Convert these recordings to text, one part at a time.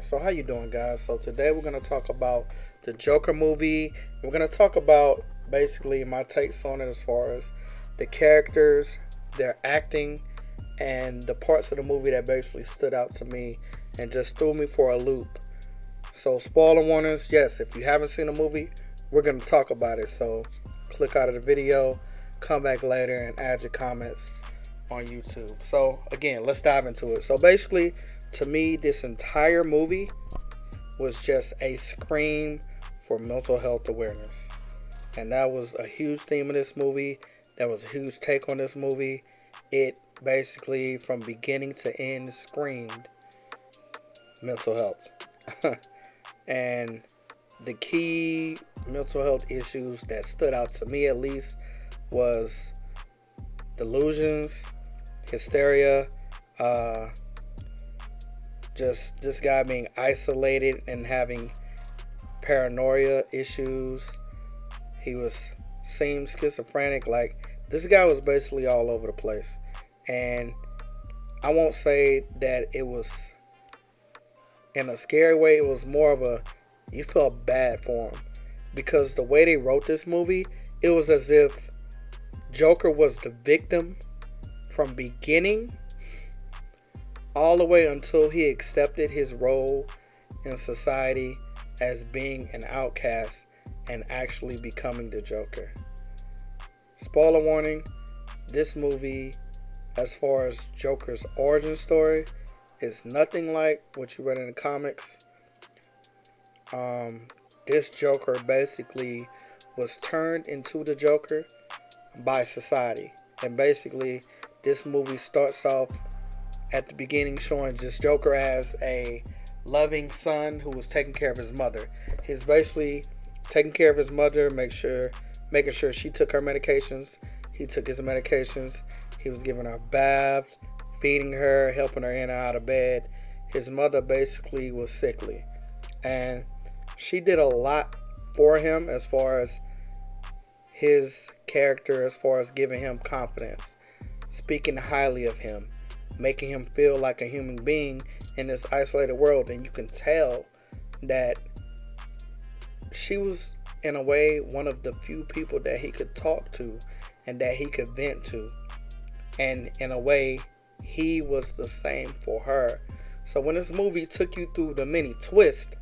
So how you doing, guys? So today we're gonna talk about the Joker movie. We're gonna talk about basically my takes on it as far as the characters, their acting, and the parts of the movie that basically stood out to me and just threw me for a loop. So spoiler warnings, yes, if you haven't seen the movie, we're gonna talk about it. So click out of the video, come back later, and add your comments on YouTube. So again, let's dive into it. So basically, to me, this entire movie was just a scream for mental health awareness. And that was a huge theme of this movie. That was a huge take on this movie. It basically, from beginning to end, screamed mental health. And the key mental health issues that stood out to me, at least, was delusions, hysteria, just this guy being isolated and having paranoia issues. He seemed schizophrenic. Like, this guy was basically all over the place. And I won't say that it was in a scary way. It was more of a, you felt bad for him. Because the way they wrote this movie, it was as if Joker was the victim from beginning all the way until he accepted his role in society as being an outcast and actually becoming the Joker. Spoiler warning, this movie, as far as Joker's origin story, is nothing like what you read in the comics. This Joker basically was turned into the Joker by society. And basically, this movie starts off at the beginning showing this Joker as a loving son who was taking care of his mother. He's basically taking care of his mother, making sure she took her medications. He took his medications. He was giving her a bath, feeding her, helping her in and out of bed. His mother basically was sickly. And she did a lot for him as far as his character, as far as giving him confidence, speaking highly of him, making him feel like a human being in this isolated world. And you can tell that she was, in a way, one of the few people that he could talk to and that he could vent to. And in a way, he was the same for her. So when this movie took you through the many twists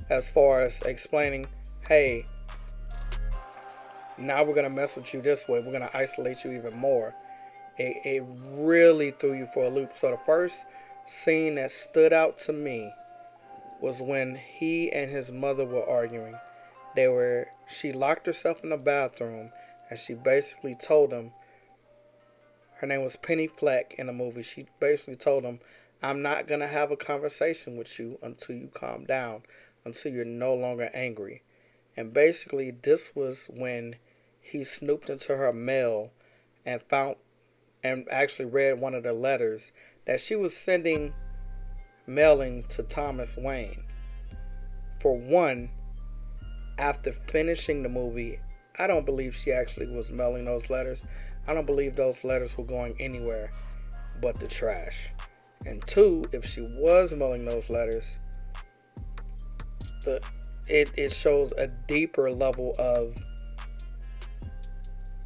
as far as explaining, hey, now we're going to mess with you this way, we're going to isolate you even more, it really threw you for a loop. So the first scene that stood out to me was when he and his mother were arguing. She locked herself in the bathroom and she basically told him, her name was Penny Fleck in the movie, she basically told him, I'm not going to have a conversation with you until you calm down, until you're no longer angry. And basically this was when he snooped into her mail and actually read one of the letters that she was mailing to Thomas Wayne. For one, after finishing the movie, I don't believe she actually was mailing those letters. I don't believe those letters were going anywhere but the trash. And two, if she was mailing those letters, it shows a deeper level of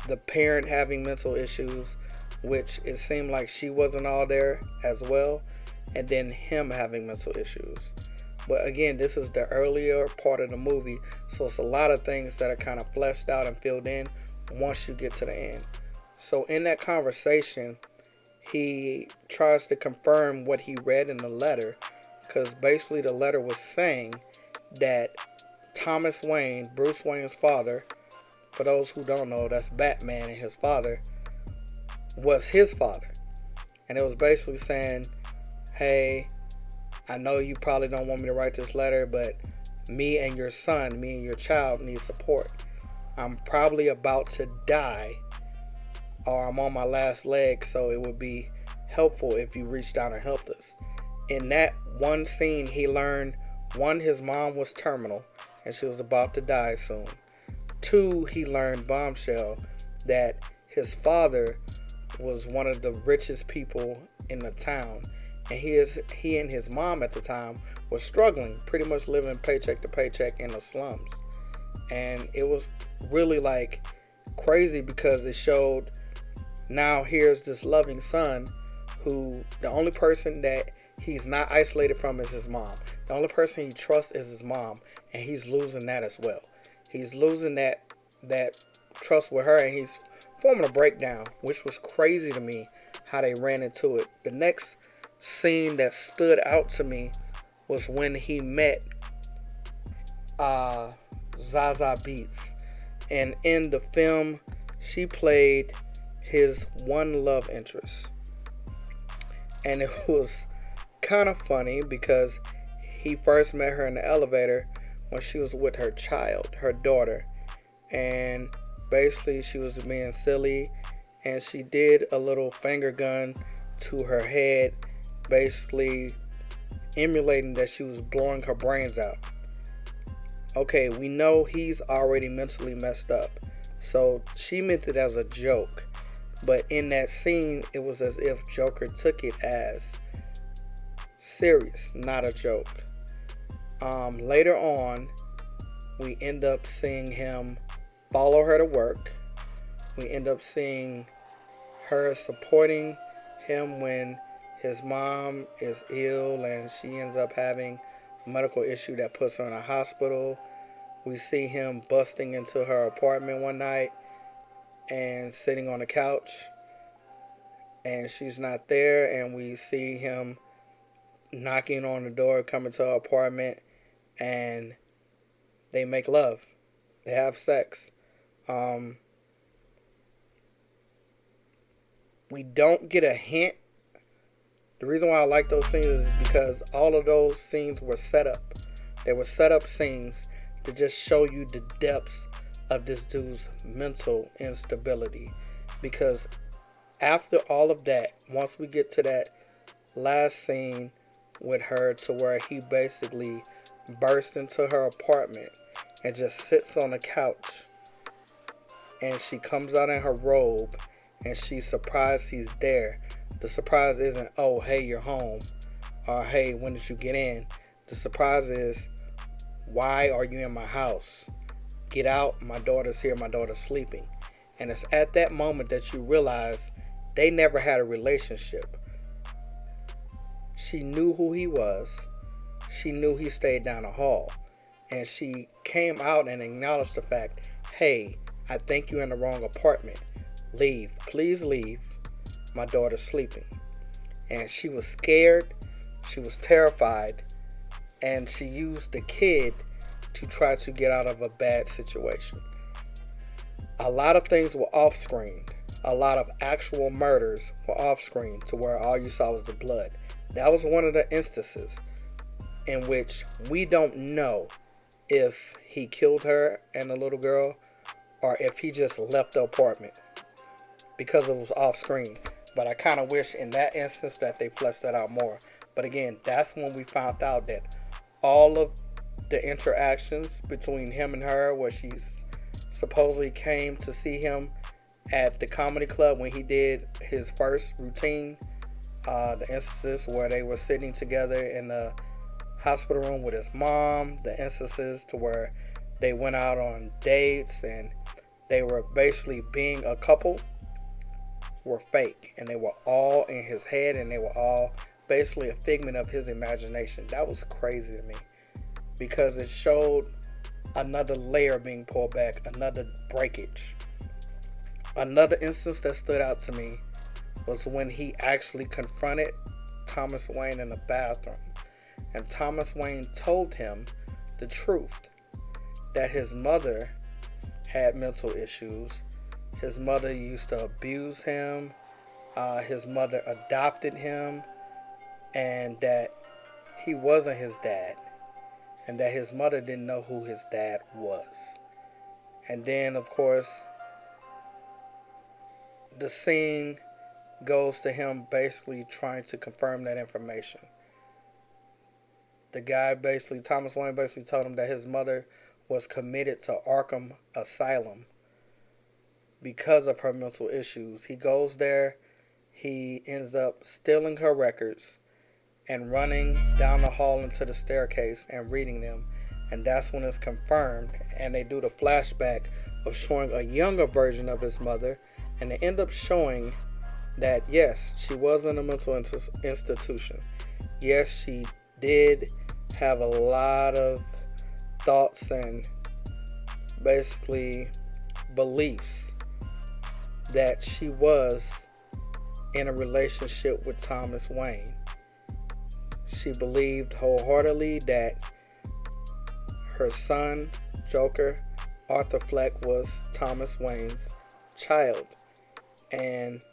the parent having mental issues, which it seemed like she wasn't all there as well, and then him having mental issues. But again, this is the earlier part of the movie, so it's a lot of things that are kind of fleshed out and filled in once you get to the end. So in that conversation, he tries to confirm what he read in the letter, because basically the letter was saying that Thomas Wayne, Bruce Wayne's father, for those who don't know, that's Batman, and his father was his father. And it was basically saying, hey, I know you probably don't want me to write this letter, but me and your child need support. I'm probably about to die, or I'm on my last leg, so it would be helpful if you reached out and helped us. In that one scene, he learned, one, his mom was terminal and she was about to die soon. Two, he learned, bombshell, that his father was one of the richest people in the town and he and his mom at the time was struggling, pretty much living paycheck to paycheck in the slums. And it was really like crazy because it showed, now here's this loving son who the only person that he's not isolated from is his mom. The only person he trusts is his mom, and he's losing that as well. He's losing that trust with her, and he's forming a breakdown, which was crazy to me how they ran into it. The next scene that stood out to me was when he met Zaza Beetz, and in the film she played his one love interest, and it was kind of funny because he first met her in the elevator when she was with her child, her daughter, and basically she was being silly, and she did a little finger gun to her head, basically emulating that she was blowing her brains out. Okay, we know he's already mentally messed up, so she meant it as a joke, but in that scene it was as if Joker took it as serious, not a joke. Later on, we end up seeing him follow her to work. We end up seeing her supporting him when his mom is ill and she ends up having a medical issue that puts her in a hospital. We see him busting into her apartment one night and sitting on the couch, and she's not there, and we see him knocking on the door, coming to her apartment, and they make love. They have sex. We don't get a hint. The reason why I like those scenes is because all of those scenes were set up. They were set up scenes to just show you the depths of this dude's mental instability. Because after all of that, once we get to that last scene with her to where he basically bursts into her apartment and just sits on the couch, and she comes out in her robe and she's surprised he's there. The surprise isn't, oh, hey, you're home, or hey, when did you get in? The surprise is, why are you in my house? Get out, my daughter's here, my daughter's sleeping. And it's at that moment that you realize they never had a relationship. She knew who he was. She knew he stayed down the hall. And she came out and acknowledged the fact, hey, I think you're in the wrong apartment. Leave. Please leave. My daughter's sleeping. And she was scared. She was terrified. And she used the kid to try to get out of a bad situation. A lot of things were off screen. A lot of actual murders were off screen to where all you saw was the blood. That was one of the instances in which we don't know if he killed her and the little girl or if he just left the apartment because it was off screen. But I kind of wish in that instance that they fleshed that out more. But again, that's when we found out that all of the interactions between him and her, where she supposedly came to see him at the comedy club when he did his first routine, the instances where they were sitting together in the hospital room with his mom, the instances to where they went out on dates and they were basically being a couple, were fake, and they were all in his head, and they were all basically a figment of his imagination. That was crazy to me because it showed another layer being pulled back, another breakage. Another instance that stood out to me was when he actually confronted Thomas Wayne in the bathroom, and Thomas Wayne told him the truth, that his mother had mental issues. His mother used to abuse him. His mother adopted him, and that he wasn't his dad, and that his mother didn't know who his dad was. And then, of course, the scene goes to him basically trying to confirm that information. The guy basically, Thomas Wayne basically told him that his mother was committed to Arkham Asylum because of her mental issues. He goes there, he ends up stealing her records, and running down the hall into the staircase and reading them. And that's when it's confirmed. And they do the flashback of showing a younger version of his mother. And they end up showing that, yes, she was in a mental institution. Yes, she did have a lot of thoughts and basically beliefs that she was in a relationship with Thomas Wayne. She believed wholeheartedly that her son, Joker, Arthur Fleck, was Thomas Wayne's child. And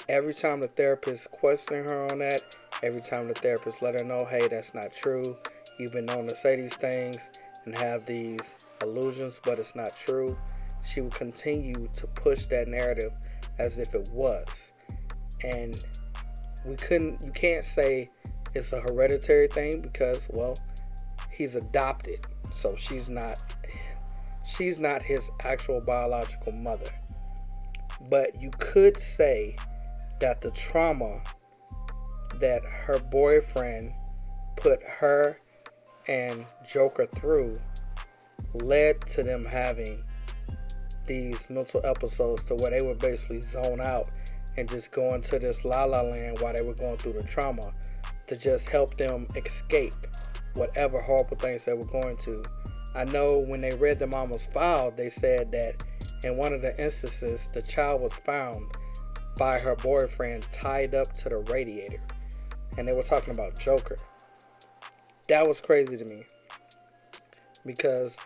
every time the therapist questioned her on that, every time the therapist let her know, hey, that's not true. You've been known to say these things and have these illusions, but it's not true. She would continue to push that narrative as if it was. And you can't say it's a hereditary thing because, well, he's adopted. So she's not his actual biological mother. But you could say that the trauma that her boyfriend put her and Joker through led to them having these mental episodes to where they would basically zone out and just go into this la la land while they were going through the trauma to just help them escape whatever horrible things they were going to. I know when they read the mama's file, they said that in one of the instances, the child was found by her boyfriend tied up to the radiator. And they were talking about Joker. That was crazy to me. Because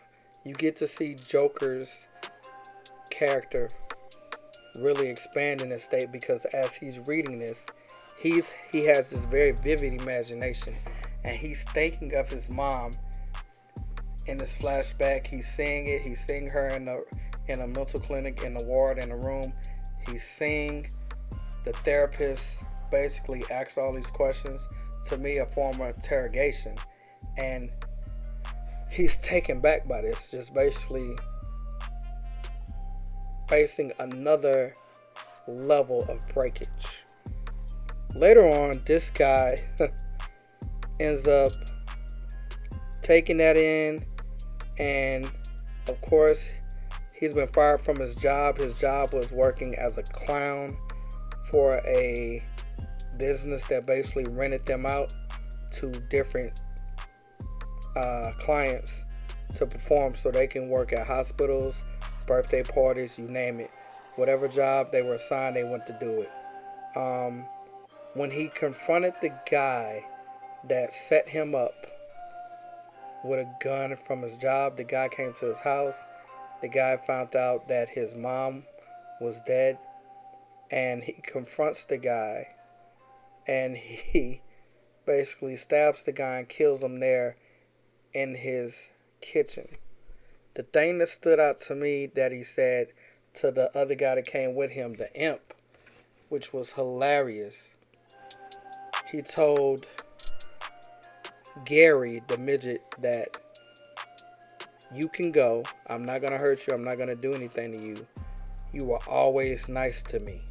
you get to see Joker's character really expand in this state, because as he's reading this, he has this very vivid imagination, and he's thinking of his mom in this flashback. He's seeing it. He's seeing her in a mental clinic, in the ward, in the room. He's seeing the therapist basically ask all these questions, to me a form of interrogation, and he's taken back by this, just basically facing another level of breakage. Later on, this guy ends up taking that in, and of course he's been fired from his job. His job was working as a clown for a business that basically rented them out to different clients to perform so they can work at hospitals, birthday parties, you name it. Whatever job they were assigned, they went to do it. When he confronted the guy that set him up with a gun from his job, the guy came to his house. The guy found out that his mom was dead, and he confronts the guy, and he basically stabs the guy and kills him there in his kitchen. The thing that stood out to me that he said to the other guy that came with him, the imp, which was hilarious. He told Gary, the midget, that you can go. I'm not going to hurt you. I'm not going to do anything to you. You were always nice to me.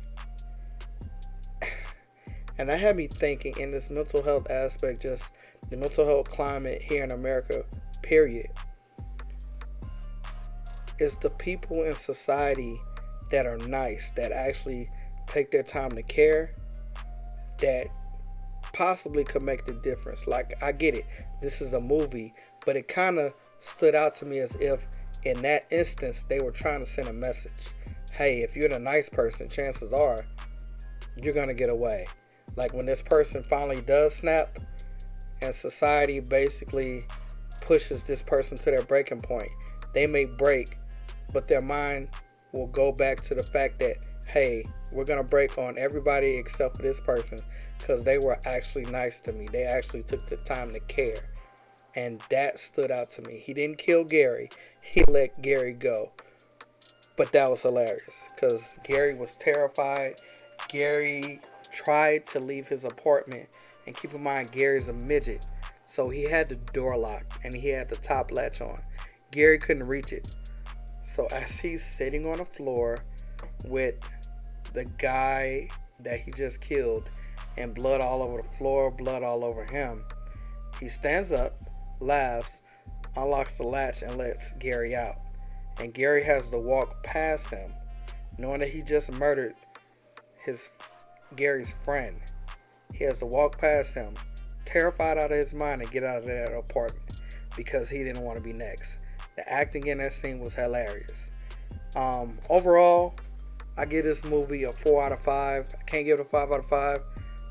And that had me thinking in this mental health aspect, just the mental health climate here in America, period. It's the people in society that are nice, that actually take their time to care, that possibly could make the difference. Like, I get it, this is a movie, but it kind of stood out to me as if in that instance they were trying to send a message. Hey, if you're the nice person, chances are you're gonna get away. Like when this person finally does snap and society basically pushes this person to their breaking point, they may break, but their mind will go back to the fact that, hey, we're going to break on everybody except for this person because they were actually nice to me. They actually took the time to care. And that stood out to me. He didn't kill Gary. He let Gary go. But that was hilarious because Gary was terrified. Gary tried to leave his apartment. And keep in mind, Gary's a midget. So he had the door locked and he had the top latch on. Gary couldn't reach it. So as he's sitting on the floor with the guy that he just killed, and blood all over the floor, blood all over him. He stands up, laughs, unlocks the latch, and lets Gary out. And Gary has to walk past him, knowing that he just murdered Gary's friend. He has to walk past him, terrified out of his mind, and get out of that apartment because he didn't want to be next. The acting in that scene was hilarious. Overall, I give this movie a 4 out of 5. I can't give it a 5 out of 5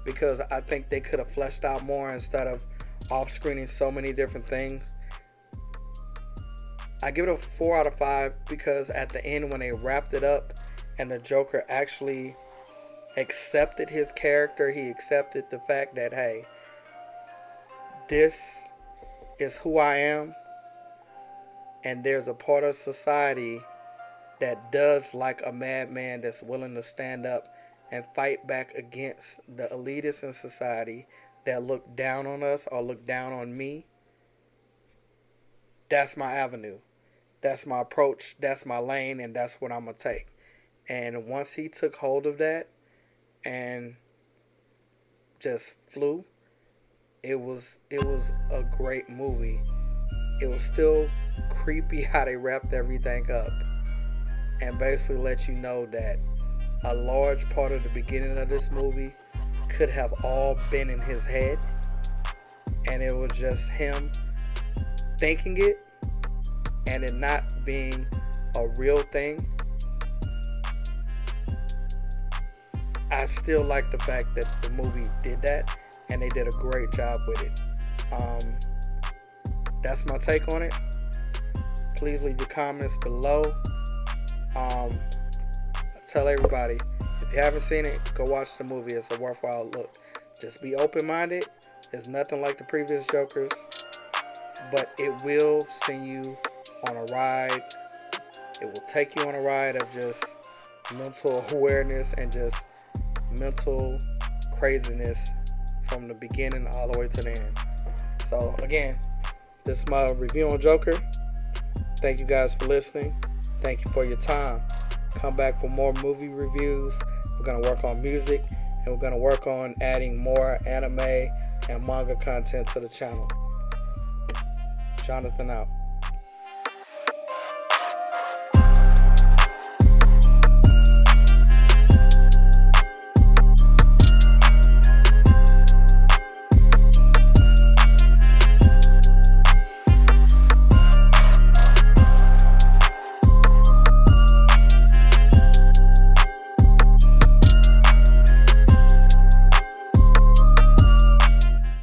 because I think they could have fleshed out more instead of off-screening so many different things. I give it a 4 out of 5 because at the end when they wrapped it up and the Joker actually accepted his character, he accepted the fact that, hey, this is who I am, and there's a part of society that does like a madman that's willing to stand up and fight back against the elitists in society that look down on us or look down on me. That's my avenue. That's my approach. That's my lane, and that's what I'm going to take. And once he took hold of that and just flew, it was a great movie. It was still creepy how they wrapped everything up and basically let you know that a large part of the beginning of this movie could have all been in his head, and it was just him thinking it and it not being a real thing. I still like the fact that the movie did that, and they did a great job with it. That's my take on it. Please leave your comments below. Tell everybody, if you haven't seen it, go watch the movie. It's a worthwhile look. Just be open-minded. It's nothing like the previous Jokers, but it will send you on a ride. It will take you on a ride of just mental awareness and just mental craziness from the beginning all the way to the end. So again, this is my review on Joker. Thank you guys for listening. Thank you for your time. Come back for more movie reviews. We're going to work on music, and we're going to work on adding more anime and manga content to the channel. Jonathan out.